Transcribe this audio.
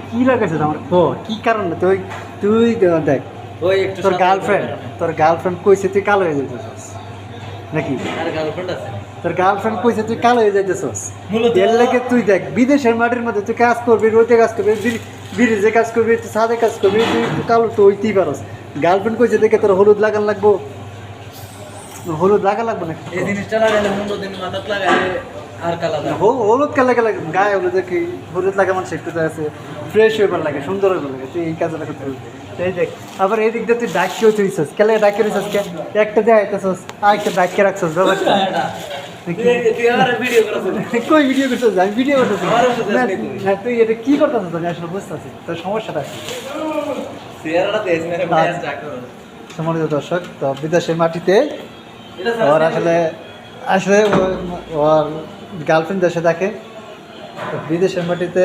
কি লাগাইছে আমার কি কারণে তুই তুই দেখ ওই একটু তোর গার্লফ্রেন্ড কইছে তুই কালো হয়ে যাইতেছস নাকি আর গার্লফ্রেন্ড আছে তোর গার্লফ্রেন্ড কইছে তুই কালো হয়ে যাইতেছস মূলত- এর লাগে তুই দেখ বিদেশের মাটির মধ্যে তুই কাজ করবি রোদে কাজ করবি ব্রিজে কাজ করবি তুই ছাদে কাজ করবি তুই কালো তো হইতেই পারস গার্লফ্রেন্ড কইছে দেখে তোর হলুদ লাগান লাগবো হলুদ লাগা লাগবে না এই জিনিসটা লাগাইলে 15 দিন মাথাত লাগাইলে আর কালা দাগ হলুদ কালা কালা গায়ে হলুদ কি হলুদ লাগা মানুষ একটু আছে ফ্রেশ হইবার লাগে সুন্দর হইবার লাগে তুই এই কাজটা করতে পারবি এই দেখ আবার এই দিক দিয়ে তুই ডাকিও তুইছস কেলে ডাকিয়ে রইছস কে একটা দিয়ে আইতেছস আরেকটা ডাকিয়ে রাখছস ব্যাপারটা তুই আর ভিডিও করছিস কই ভিডিও করতেছ আমি ভিডিও করতেছি আমারও সাথে না, আসলি তুই। না, তুই এটা কি করতেছিস আমি আসলে বুঝতেছি তোর সমস্যাটা কি চেহারাটা দেখ মেরে ব্যাস যা করো সম্মানিত দর্শক তো বিদেশের মাটিতে এটা ওর আসলে আসলে ওর গার্লফ্রেন্ড দেশে থাকে তো বিদেশের মাটিতে